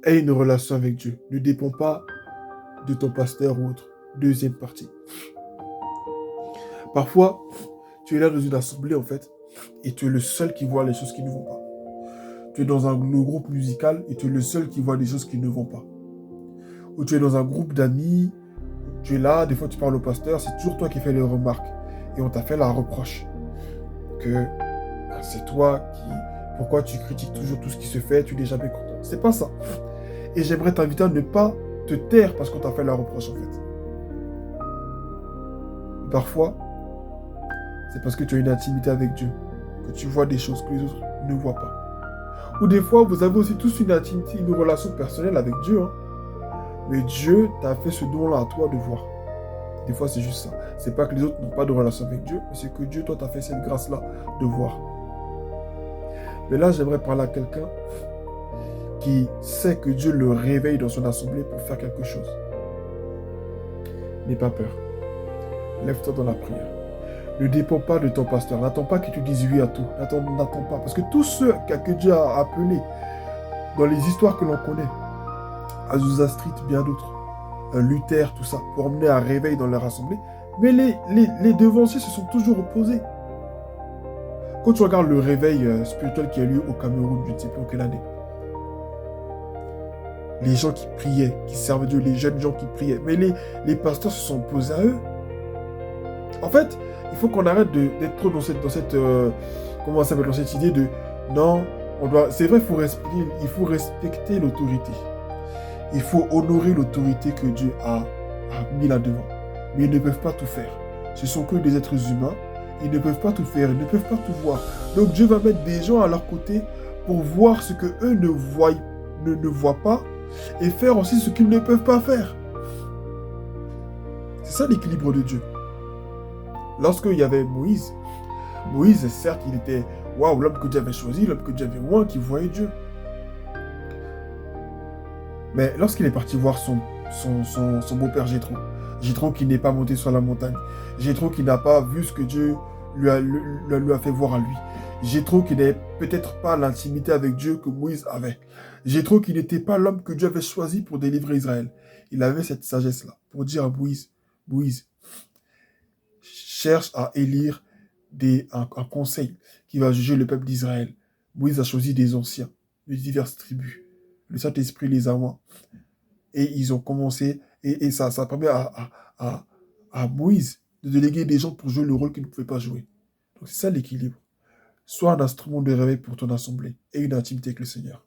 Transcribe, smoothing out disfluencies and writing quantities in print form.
Aie une relation avec Dieu. Ne dépend pas de ton pasteur ou autre. Deuxième partie. Parfois, tu es là dans une assemblée, en fait, et tu es le seul qui voit les choses qui ne vont pas. Tu es dans le groupe musical et tu es le seul qui voit des choses qui ne vont pas. Ou tu es dans un groupe d'amis, tu es là, des fois tu parles au pasteur, c'est toujours toi qui fais les remarques. Et on t'a fait la reproche que c'est toi qui... Pourquoi tu critiques toujours tout ce qui se fait, tu n'es jamais content. C'est pas ça. Et j'aimerais t'inviter à ne pas te taire parce qu'on t'a fait la reproche, en fait. Parfois, c'est parce que tu as une intimité avec Dieu, que tu vois des choses que les autres ne voient pas. Ou des fois, vous avez aussi tous une intimité, une relation personnelle avec Dieu, hein. Mais Dieu t'a fait ce don-là à toi de voir. Des fois, c'est juste ça. C'est pas que les autres n'ont pas de relation avec Dieu, mais c'est que Dieu, toi, t'a fait cette grâce-là de voir. Mais là, j'aimerais parler à quelqu'un qui sait que Dieu le réveille dans son assemblée pour faire quelque chose. N'aie pas peur. Lève-toi dans la prière. Ne dépend pas de ton pasteur. N'attends pas qu'il te dise oui à tout. N'attends pas. Parce que tous ceux que Dieu a appelés dans les histoires que l'on connaît, Azusa Street, bien d'autres, Luther, tout ça, pour emmener un réveil dans leur assemblée, mais les devanciers se sont toujours opposés. Quand tu regardes le réveil spirituel qui a lieu au Cameroun, je ne sais plus en quelle année, les gens qui priaient, qui servaient Dieu, les jeunes gens qui priaient, mais les pasteurs se sont opposés à eux. En fait, il faut qu'on arrête d'être trop dans cette comment ça s'appelle, dans cette idée de non, on doit. C'est vrai, il faut respecter l'autorité. Il faut honorer l'autorité que Dieu a mis là-devant. Mais ils ne peuvent pas tout faire. Ce sont que des êtres humains. Ils ne peuvent pas tout faire. Ils ne peuvent pas tout voir. Donc Dieu va mettre des gens à leur côté pour voir ce que eux ne voient pas et faire aussi ce qu'ils ne peuvent pas faire. C'est ça l'équilibre de Dieu. Lorsqu'il y avait Moïse, certes, il était waouh, l'homme que Dieu avait choisi, l'homme que Dieu avait oint, qui voyait Dieu. Mais lorsqu'il est parti voir son beau-père Jéthro qui n'est pas monté sur la montagne, Jéthro qui n'a pas vu ce que Dieu lui a fait voir à lui, Jéthro qui n'avait peut-être pas l'intimité avec Dieu que Moïse avait, Jéthro qui n'était pas l'homme que Dieu avait choisi pour délivrer Israël. Il avait cette sagesse-là pour dire à Moïse, cherche à élire un conseil qui va juger le peuple d'Israël. Moïse a choisi des anciens de diverses tribus. Le Saint-Esprit les a oints. Et ils ont commencé, et ça permet à Moïse de déléguer des gens pour jouer le rôle qu'il ne pouvait pas jouer. Donc c'est ça l'équilibre. Sois un instrument de réveil pour ton assemblée et une intimité avec le Seigneur.